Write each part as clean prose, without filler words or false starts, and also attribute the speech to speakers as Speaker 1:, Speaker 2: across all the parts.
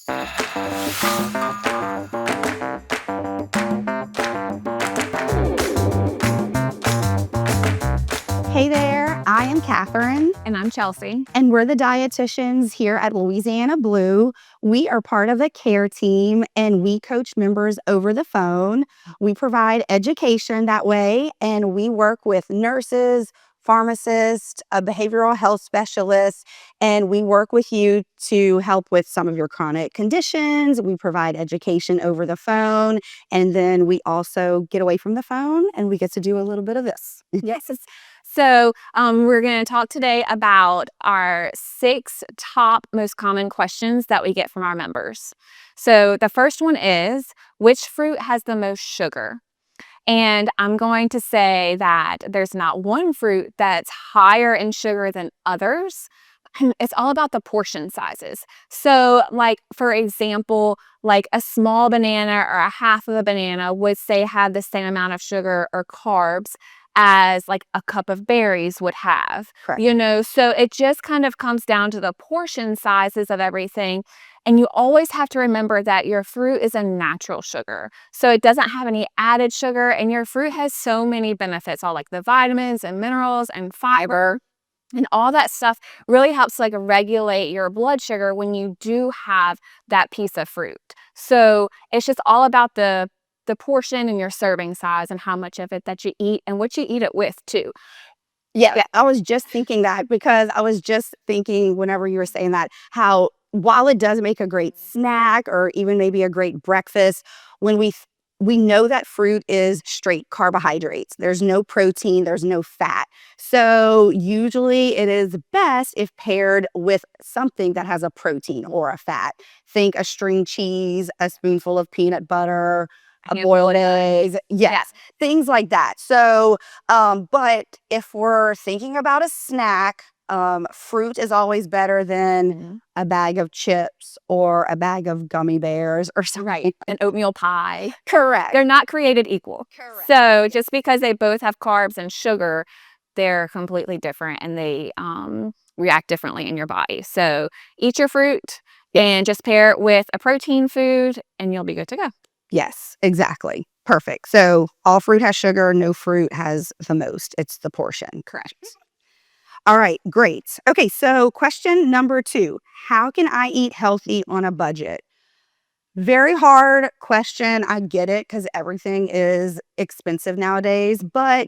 Speaker 1: Hey there, I am Katherine.
Speaker 2: And I'm Chelsey.
Speaker 1: And we're the dietitians here at Louisiana Blue. We are part of the care team and we coach members over the phone. We provide education that way, and we work with nurses, pharmacists, a behavioral health specialist, and we work with you to help with some of your chronic conditions. We provide education over the phone, and then we also get away from the phone and we get to do a little bit of this.
Speaker 2: Yes. So we're going to talk today about our 6 top most common questions that we get from our members. So the first one is, which fruit has the most sugar? And I'm going to say that there's not one fruit that's higher in sugar than others. It's all about the portion sizes. So like, for example, like a small banana or a half of a banana would say have the same amount of sugar or carbs as like a cup of berries would have.
Speaker 1: Correct.
Speaker 2: So it just kind of comes down to the portion sizes of everything. And you always have to remember that your fruit is a natural sugar. So it doesn't have any added sugar, and your fruit has so many benefits, all like the vitamins and minerals and fiber. And all that stuff really helps like regulate your blood sugar when you do have that piece of fruit. So it's just all about the portion and your serving size and how much of it that you eat and what you eat it with too.
Speaker 1: Yeah, I was just thinking that, because I was just thinking whenever you were saying that, how while it does make a great snack or even maybe a great breakfast, when we know that fruit is straight carbohydrates. There's no protein, there's no fat. So usually it is best if paired with something that has a protein or a fat. Think a string cheese, a spoonful of peanut butter, a boiled eggs. Yes, things like that. So, but if we're thinking about a snack, fruit is always better than a bag of chips or a bag of gummy bears or something.
Speaker 2: Right, an oatmeal pie.
Speaker 1: Correct.
Speaker 2: They're not created equal.
Speaker 1: Correct.
Speaker 2: So just because they both have carbs and sugar, they're completely different, and they react differently in your body. So eat your fruit and just pair it with a protein food and you'll be good to go.
Speaker 1: Yes, exactly. Perfect. So all fruit has sugar, no fruit has the most. It's the portion. Correct. All right, great. Okay, so question number 2. How can I eat healthy on a budget? Very hard question. I get it, because everything is expensive nowadays, but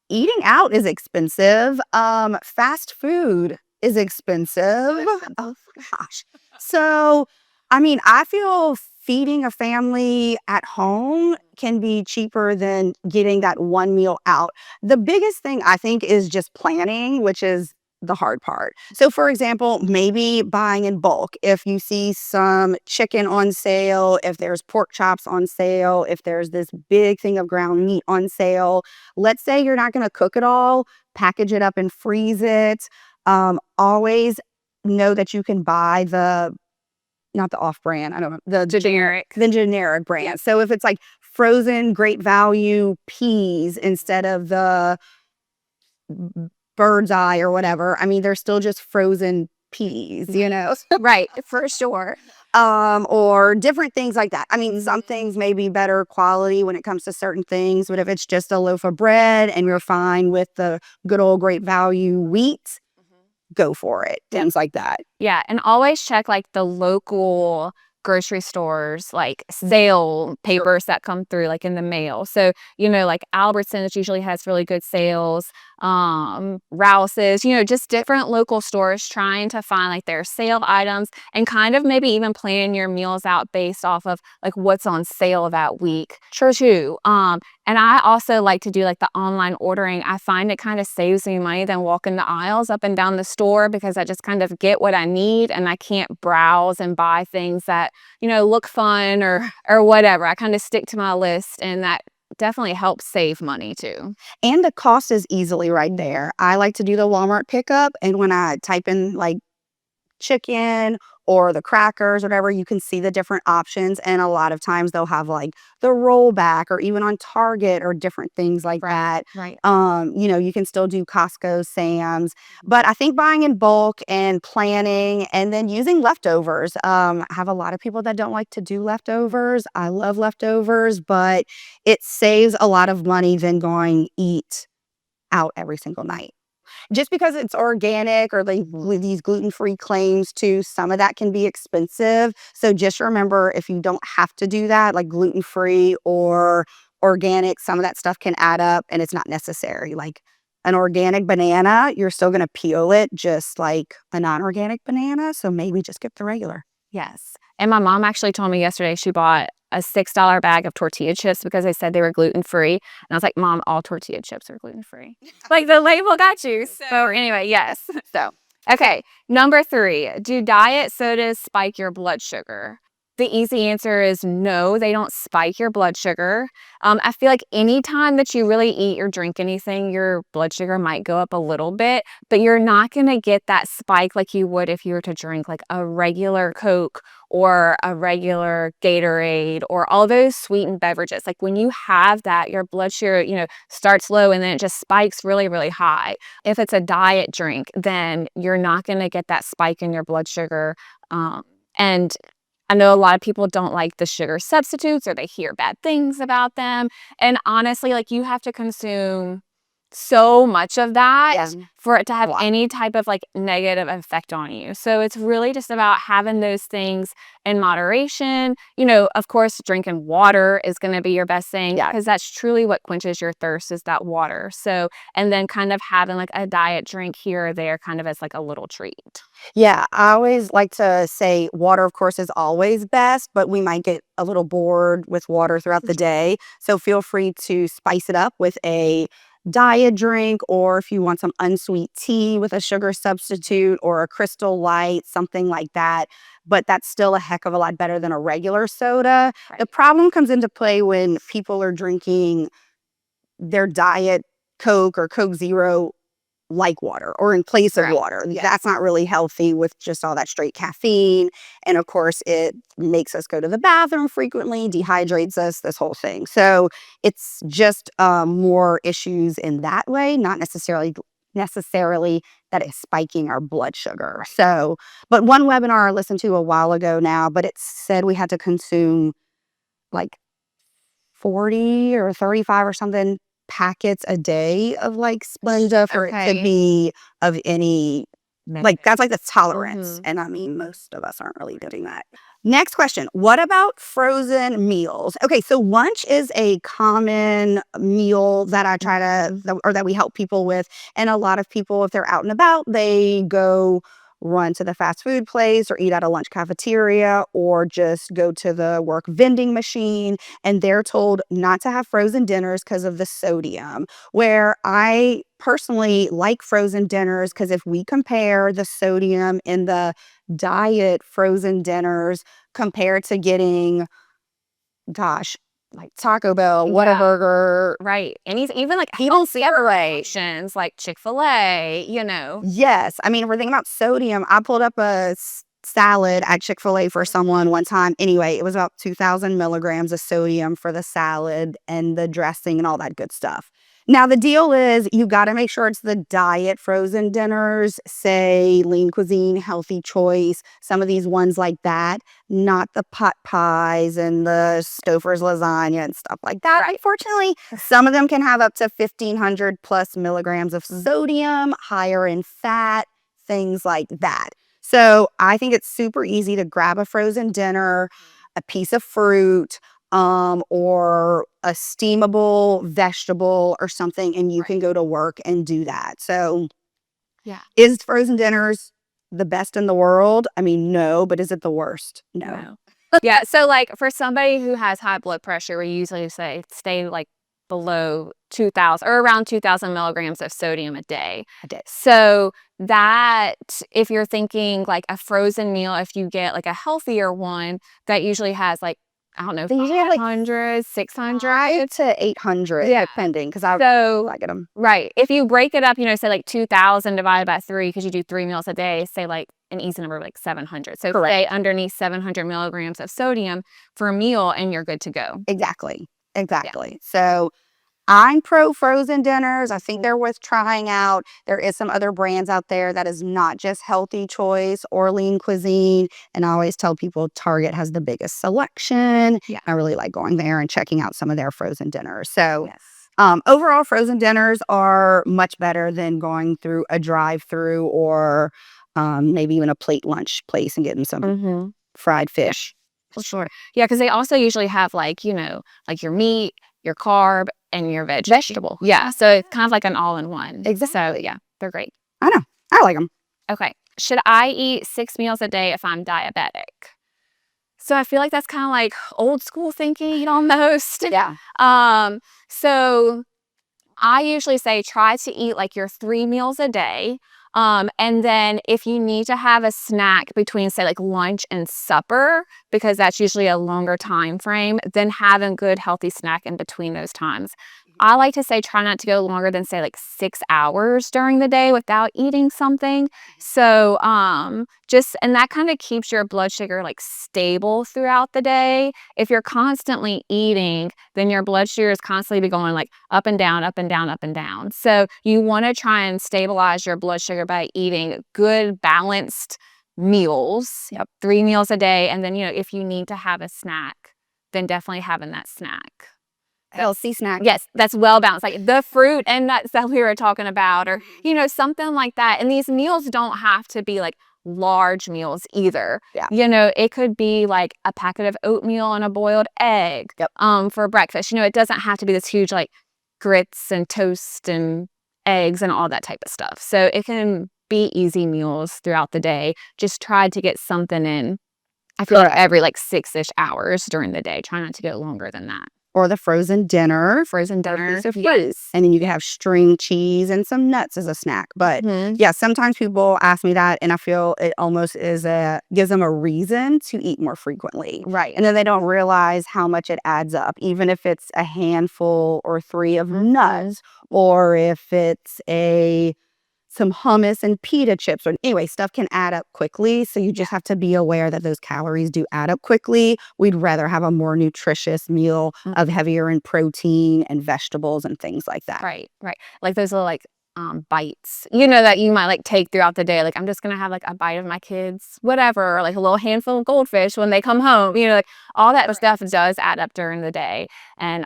Speaker 1: eating out is expensive. Fast food is expensive. Oh gosh. So, I mean, I feel feeding a family at home can be cheaper than getting that one meal out. The biggest thing I think is just planning, which is the hard part. So for example, maybe buying in bulk. If you see some chicken on sale, if there's pork chops on sale, if there's this big thing of ground meat on sale, let's say you're not going to cook it all, package it up and freeze it. Always know that you can buy not the off-brand, I don't know, the generic brand. Yeah. So if it's like frozen great value peas instead of the bird's eye or whatever, I mean, they're still just frozen peas,
Speaker 2: Right, for sure.
Speaker 1: Or different things like that. I mean, some things may be better quality when it comes to certain things, but if it's just a loaf of bread and you're fine with the good old great value wheat, go for it. Things like that.
Speaker 2: Yeah, and always check like the local grocery stores, like sale papers that come through like in the mail. So, like Albertsons usually has really good sales. Rouse's, just different local stores trying to find like their sale items, and kind of maybe even plan your meals out based off of like what's on sale that week. Sure too. And I also like to do like the online ordering. I find it kind of saves me money than walking the aisles up and down the store, because I just kind of get what I need and I can't browse and buy things that, look fun or whatever. I kind of stick to my list, and that definitely helps save money too.
Speaker 1: And the cost is easily right there. I like to do the Walmart pickup, and when I type in like chicken or the crackers, whatever, you can see the different options. And a lot of times they'll have like the rollback or even on Target or different things like that.
Speaker 2: Right.
Speaker 1: You can still do Costco, Sam's, but I think buying in bulk and planning and then using leftovers. I have a lot of people that don't like to do leftovers. I love leftovers, but it saves a lot of money than going eat out every single night. Just because it's organic or these gluten-free claims too, some of that can be expensive. So just remember, if you don't have to do that, like gluten-free or organic, some of that stuff can add up and it's not necessary. Like an organic banana, you're still going to peel it just like a non-organic banana. So maybe just get the regular.
Speaker 2: Yes. And my mom actually told me yesterday she bought a $6 bag of tortilla chips because they said they were gluten-free. And I was like, Mom, all tortilla chips are gluten-free. Like the label got you. So anyway, yes. So, okay. Number 3, do diet sodas spike your blood sugar? The easy answer is no, they don't spike your blood sugar. I feel like anytime that you really eat or drink anything, your blood sugar might go up a little bit, but you're not going to get that spike like you would if you were to drink like a regular Coke or a regular Gatorade or all those sweetened beverages. Like when you have that, your blood sugar, starts low and then it just spikes really, really high. If it's a diet drink, then you're not going to get that spike in your blood sugar. And I know a lot of people don't like the sugar substitutes or they hear bad things about them. And honestly, like you have to consume so much of that for it to have any type of like negative effect on you. So it's really just about having those things in moderation. Of course, drinking water is going to be your best thing because that's truly what quenches your thirst is that water. So, and then kind of having like a diet drink here or there kind of as like a little treat.
Speaker 1: Yeah, I always like to say water, of course, is always best, but we might get a little bored with water throughout the day. So feel free to spice it up with a diet drink, or if you want some unsweet tea with a sugar substitute or a Crystal Light, something like that. But that's still a heck of a lot better than a regular soda.
Speaker 2: Right.
Speaker 1: The problem comes into play when people are drinking their diet Coke or Coke Zero like water or in place of water. That's not really healthy with just all that straight caffeine. And of course, it makes us go to the bathroom frequently, dehydrates us, this whole thing. So it's just more issues in that way, not necessarily that it's spiking our blood sugar. So, but one webinar I listened to a while ago now, but it said we had to consume like 40 or 35 or something packets a day of like Splenda for it to be of any, like that's like the tolerance. And I mean, most of us aren't really doing that. Next question. What about frozen meals? Okay, so lunch is a common meal that I try to, or that we help people with. And a lot of people, if they're out and about, they go run to the fast food place or eat at a lunch cafeteria or just go to the work vending machine and they're told not to have frozen dinners because of the sodium. Where I personally like frozen dinners because if we compare the sodium in the diet frozen dinners compared to getting, gosh, like Taco Bell, Whataburger.
Speaker 2: Right. And even like health separations like Chick-fil-A,
Speaker 1: Yes. I mean, if we're thinking about sodium, I pulled up a salad at Chick-fil-A for someone one time. Anyway, it was about 2,000 milligrams of sodium for the salad and the dressing and all that good stuff. Now, the deal is you got to make sure it's the diet frozen dinners, say Lean Cuisine, Healthy Choice, some of these ones like that, not the pot pies and the Stouffer's lasagna and stuff like that. Unfortunately, some of them can have up to 1,500 plus milligrams of sodium, higher in fat, things like that. So I think it's super easy to grab a frozen dinner, a piece of fruit, or a steamable vegetable or something, and you can go to work and do that. So is frozen dinners the best in the world? I mean, no, but is it the worst? No.
Speaker 2: Yeah. So like for somebody who has high blood pressure, we usually say stay like below 2,000 or around 2,000 milligrams of sodium a day. So that if you're thinking like a frozen meal, if you get like a healthier one, that usually has like I don't know,
Speaker 1: They usually have, like,
Speaker 2: 500, 600.
Speaker 1: 5 to 800,
Speaker 2: Yeah.
Speaker 1: depending, because I get them.
Speaker 2: Right. If you break it up, say like 2,000 divided by 3, because you do 3 meals a day, say like an easy number like 700. So
Speaker 1: Correct.
Speaker 2: stay underneath 700 milligrams of sodium for a meal and you're good to go.
Speaker 1: Exactly. So I'm pro frozen dinners. I think they're worth trying out. There is some other brands out there that is not just Healthy Choice or Lean Cuisine. And I always tell people Target has the biggest selection.
Speaker 2: Yeah.
Speaker 1: I really like going there and checking out some of their frozen dinners. So
Speaker 2: Yes.
Speaker 1: overall, frozen dinners are much better than going through a drive-through or maybe even a plate lunch place and getting some fried fish.
Speaker 2: For sure. Yeah, because they also usually have like your meat, your carb, and your vegetable. Yeah, so it's kind of like an all-in-one.
Speaker 1: Exactly.
Speaker 2: So yeah, they're great.
Speaker 1: I know. I like them.
Speaker 2: Okay. Should I eat 6 meals a day if I'm diabetic? So I feel like that's kind of like old school thinking almost.
Speaker 1: Yeah.
Speaker 2: So I usually say try to eat like your 3 meals a day. And then if you need to have a snack between, say, like lunch and supper, because that's usually a longer time frame, then have a good healthy snack in between those times. I like to say try not to go longer than, say, like 6 hours during the day without eating something. So and that kind of keeps your blood sugar like stable throughout the day. If you're constantly eating, then your blood sugar is constantly be going like up and down, up and down, up and down. So you want to try and stabilize your blood sugar by eating good, balanced meals. Yep, 3 meals a day. And then, if you need to have a snack, then definitely having that snack.
Speaker 1: Healthy snack.
Speaker 2: Yes, that's well balanced. Like the fruit and nuts that we were talking about, or, something like that. And these meals don't have to be like large meals either.
Speaker 1: Yeah.
Speaker 2: It could be like a packet of oatmeal and a boiled egg.
Speaker 1: Yep.
Speaker 2: For breakfast. It doesn't have to be this huge like grits and toast and eggs and all that type of stuff. So it can be easy meals throughout the day. Just try to get something in. I feel like every like 6-ish hours during the day. Try not to go longer than that.
Speaker 1: Or the frozen dinner.
Speaker 2: Frozen dinner.
Speaker 1: Yes. And then you can have string cheese and some nuts as a snack. But yeah, sometimes people ask me that, and I feel it almost gives them a reason to eat more frequently.
Speaker 2: Right.
Speaker 1: And then they don't realize how much it adds up, even if it's a handful or 3 of nuts, or if it's some hummus and pita chips, or anyway, stuff can add up quickly. So you just have to be aware that those calories do add up quickly. We'd rather have a more nutritious meal of heavier in protein and vegetables and things like that.
Speaker 2: Right. Like those little like bites, that you might like take throughout the day. Like I'm just gonna have like a bite of my kids, whatever, or like a little handful of goldfish when they come home. Like all that stuff does add up during the day. And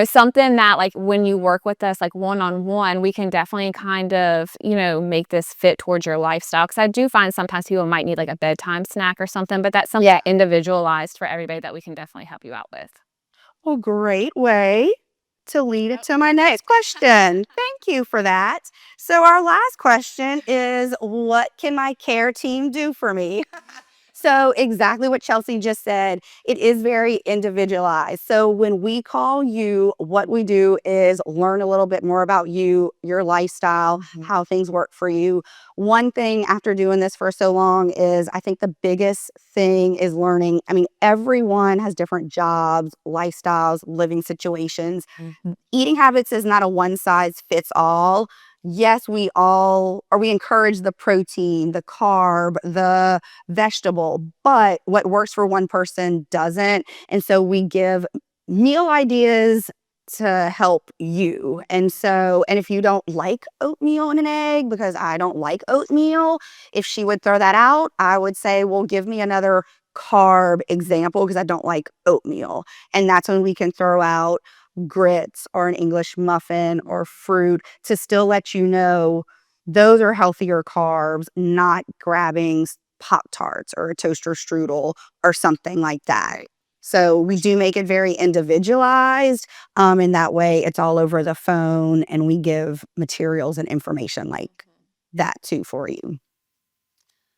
Speaker 2: something that like when you work with us like one-on-one, we can definitely kind of, make this fit towards your lifestyle. Because I do find sometimes people might need like a bedtime snack or something, but that's something individualized for everybody that we can definitely help you out with.
Speaker 1: Well, great way to lead it to my next question. Thank you for that. So our last question is, what can my care team do for me? So exactly what Chelsey just said, it is very individualized. So when we call you, what we do is learn a little bit more about you, your lifestyle, how things work for you. One thing after doing this for so long is I think the biggest thing is learning. I mean, everyone has different jobs, lifestyles, living situations. Eating habits is not a one size fits all. Yes, we encourage the protein, the carb, the vegetable, but what works for one person doesn't. And so we give meal ideas to help you. And if you don't like oatmeal and an egg, because I don't like oatmeal, if she would throw that out, I would say, well, give me another carb example, because I don't like oatmeal. And that's when we can throw out grits or an English muffin or fruit to still let you know those are healthier carbs, not grabbing Pop-Tarts or a toaster strudel or something like that. So we do make it very individualized. In that way, it's all over the phone, and we give materials and information like that too for you.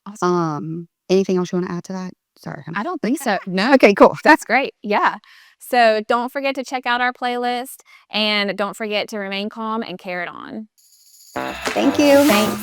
Speaker 2: Awesome.
Speaker 1: Anything else you want to add to that? Sorry.
Speaker 2: I don't think so. No.
Speaker 1: Okay, cool.
Speaker 2: That's great. Yeah. So don't forget to check out our playlist, and don't forget to remain calm and carry it on.
Speaker 1: Thank you.
Speaker 2: Thanks.